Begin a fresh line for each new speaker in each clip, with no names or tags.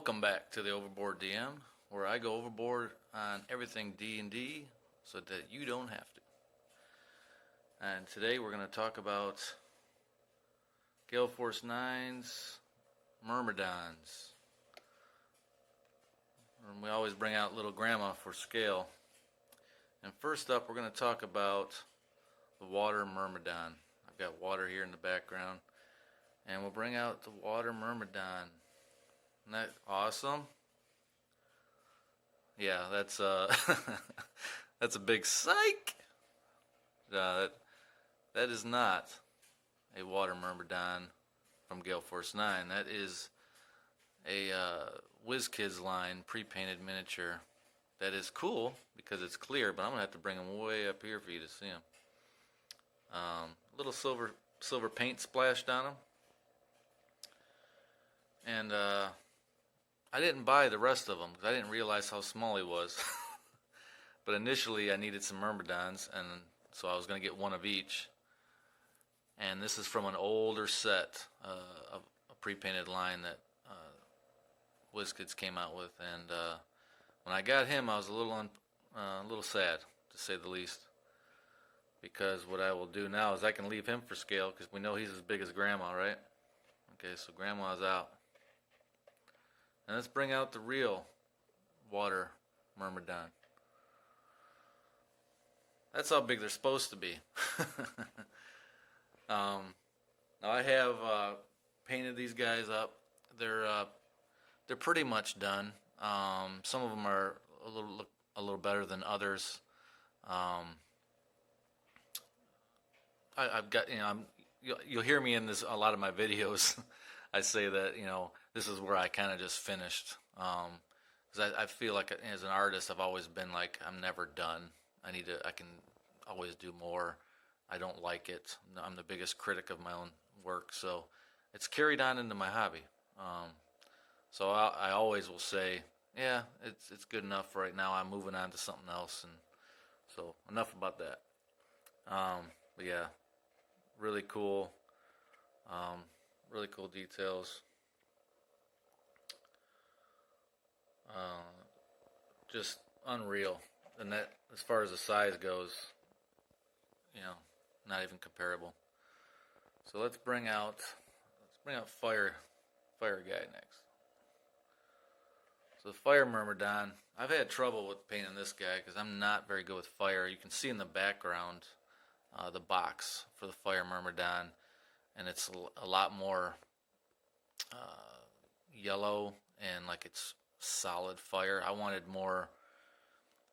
Welcome back to the Overboard DM, where I go overboard on everything D&D so that you don't have to. And today we're going to talk about Gale Force Nine's MYRMIDONs. And we always bring out little grandma for scale. And first up, we're going to talk about the water myrmidon. I've got water here in the background. And we'll bring out the water myrmidon. Isn't that awesome? Yeah, that's that's a big psych. That is not a water myrmidon from Gale Force 9. That is a wizkidz line pre-painted miniature. That is cool because it's clear, but I'm gonna have to bring them way up here for you to see them. Little silver paint splashed on them, and I didn't buy the rest of them because I didn't realize how small he was. But initially I needed some myrmidons, and so I was going to get one of each. And this is from an older set of a pre-painted line that wizkidz came out with. And when I got him, I was a little sad, to say the least. Because what I will do now is I can leave him for scale, because we know he's as big as Grandma, right? Okay, so Grandma's out. And let's bring out the real water myrmidon. That's how big they're supposed to be. Now I have painted these guys up. They're pretty much done. Some of them are a little better than others. I've got, you'll hear me in a lot of my videos. I say that, this is where I kind of just finished, because I feel like as an artist I've always been like, I'm never done. I can always do more. I don't like it. I'm the biggest critic of my own work, so it's carried on into my hobby. So I always will say, yeah, it's good enough for right now. I'm moving on to something else, and so enough about that. But yeah, really cool. Really cool details. Just unreal. And that, as far as the size goes, not even comparable. So let's bring out fire guy next. So the fire myrmidon, I've had trouble with painting this guy because I'm not very good with fire. You can see in the background the box for the fire myrmidon, and it's a lot more yellow and like it's solid fire. I wanted more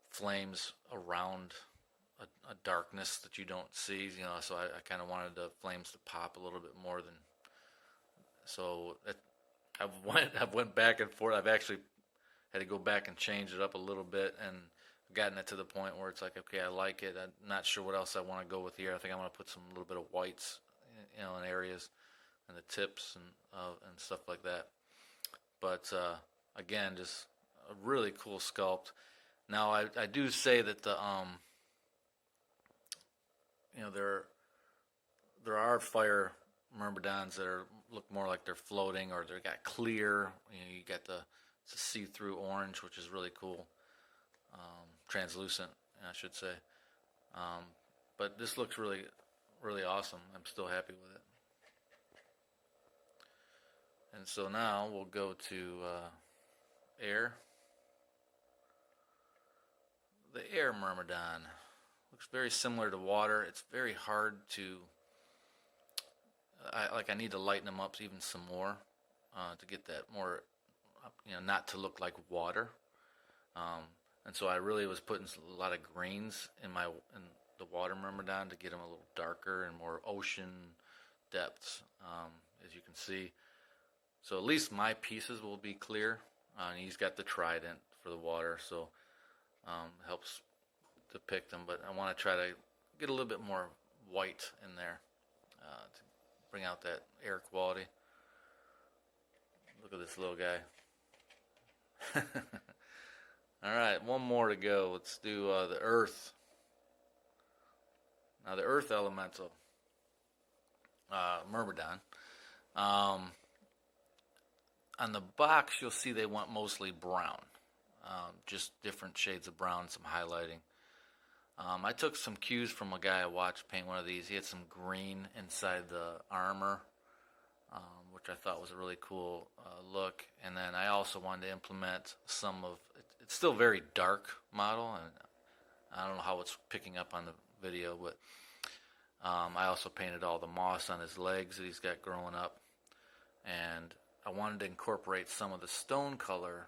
flames around a darkness that you don't see, so I kind of wanted the flames to pop a little bit more than. So I've went back and forth. I've actually had to go back and change it up a little bit, and gotten it to the point where it's like, okay, I like it. I'm not sure what else I want to go with here. I think I'm going to put some little bit of whites, in areas, and the tips and stuff like that. But again, just a really cool sculpt. Now I do say that the there are fire myrmidons that look more like they're floating, or they got clear. You got the see-through orange, which is really cool. Translucent, I should say. But this looks really, really awesome. I'm still happy with it. And so now we'll go to air. The air myrmidon looks very similar to water. It's very hard to. I need to lighten them up even some more to get that more, not to look like water. And so I really was putting a lot of greens in the water myrmidon to get them a little darker and more ocean depths, as you can see. So at least my pieces will be clear. And he's got the trident for the water, so helps depict them. But I want to try to get a little bit more white in there to bring out that air quality. Look at this little guy. All right, one more to go. Let's do the earth. Now the earth elemental, Myrmidon. on the box, you'll see they went mostly brown. Just different shades of brown, some highlighting. I took some cues from a guy I watched paint one of these. He had some green inside the armor, which I thought was a really cool look. And then I also wanted to implement some of, it's still a very dark model, and I don't know how it's picking up on the video, but I also painted all the moss on his legs that he's got growing up. And I wanted to incorporate some of the stone color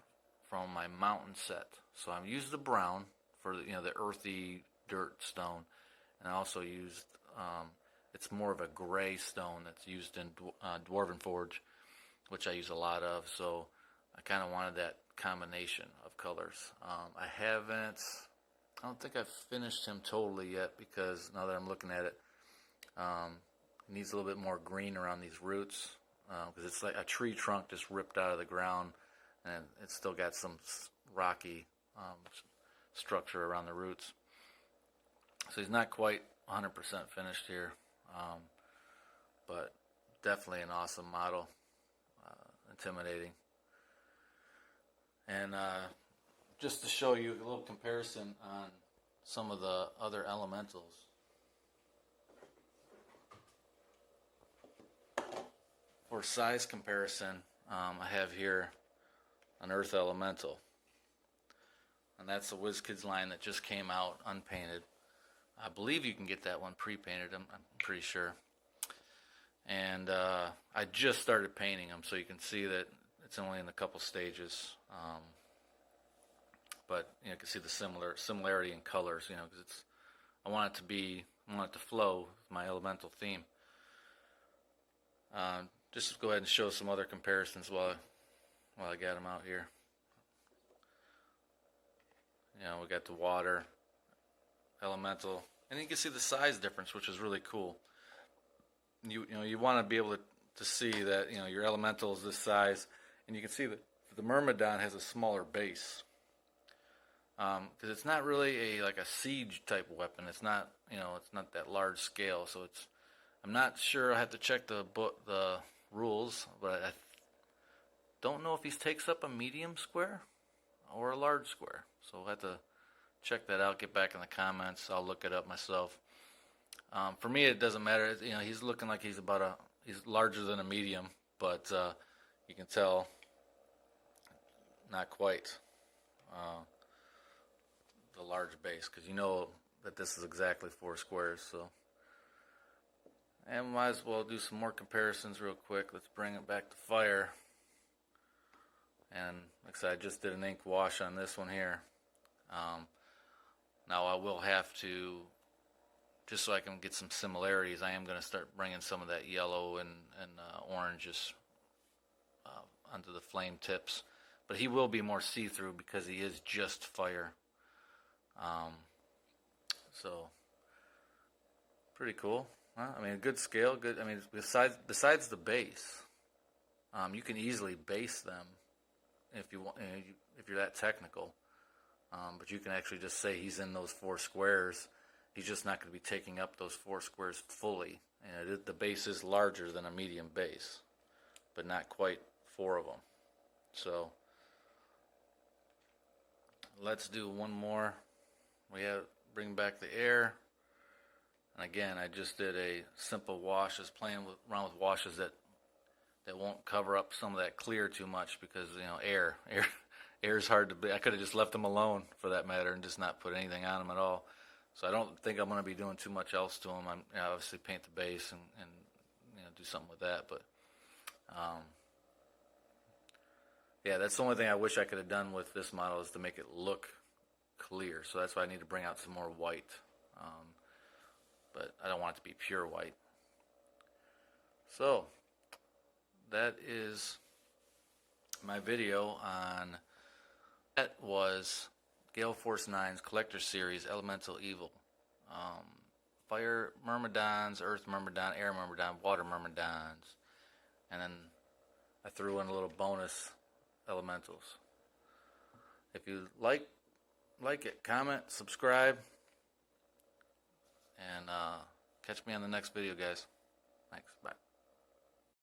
from my mountain set. So I used the brown for the, the earthy dirt stone, and I also used it's more of a gray stone that's used in Dwarven Forge, which I use a lot of. So I kind of wanted that combination of colors. I don't think I've finished him totally yet, because now that I'm looking at it, it needs a little bit more green around these roots, because it's like a tree trunk just ripped out of the ground, and it's still got some rocky structure around the roots. So he's not quite 100% finished here, but definitely an awesome model, intimidating. And just to show you a little comparison on some of the other elementals. For size comparison, I have here an Earth Elemental, and that's the wizkidz line that just came out unpainted. I believe you can get that one pre-painted, I'm pretty sure. And I just started painting them, so you can see that it's only in a couple stages. But you can see the similarity in colors, because I want it to flow with my elemental theme. Just go ahead and show some other comparisons while I got them out here. We got the water, elemental, and you can see the size difference, which is really cool. You want to be able to see that your elemental is this size, and you can see that the Myrmidon has a smaller base, because it's not really like a siege type weapon. It's not it's not that large scale, so I'm not sure. I have to check the rules, but I don't know if he takes up a medium square or a large square. So I'll have to check that out, get back in the comments. I'll look it up myself. For me, it doesn't matter. He's looking like he's larger than a medium, but you can tell not quite the large base, because that this is exactly 4 squares. So, and might as well do some more comparisons real quick. Let's bring it back to fire. And like I said, I just did an ink wash on this one here. Now I will have to, just so I can get some similarities, I am going to start bringing some of that yellow and oranges onto the flame tips. But he will be more see-through because he is just fire. So, pretty cool. Huh? I mean, a good scale. Good. I mean, besides the base, you can easily base them if you want. If you're that technical. But you can actually just say he's in those 4 squares. He's just not going to be taking up those 4 squares fully. And the base is larger than a medium base, but not quite 4 of them. So let's do one more. We have bring back the air. And again, I just did a simple wash. Just playing around with washes that won't cover up some of that clear too much, because air is hard to be. I could have just left them alone, for that matter, and just not put anything on them at all. So I don't think I'm going to be doing too much else to them. I'm obviously paint the base and do something with that. But yeah, that's the only thing I wish I could have done with this model, is to make it look clear. So that's why I need to bring out some more white. But I don't want it to be pure white. So that is my video on, that was Gale Force Nine's Collector Series Elemental Evil. Fire Myrmidons, Earth Myrmidon, Air Myrmidon, Water Myrmidons. And then I threw in a little bonus elementals. If you like it, comment, subscribe, and catch me on the next video, guys. Thanks. Bye.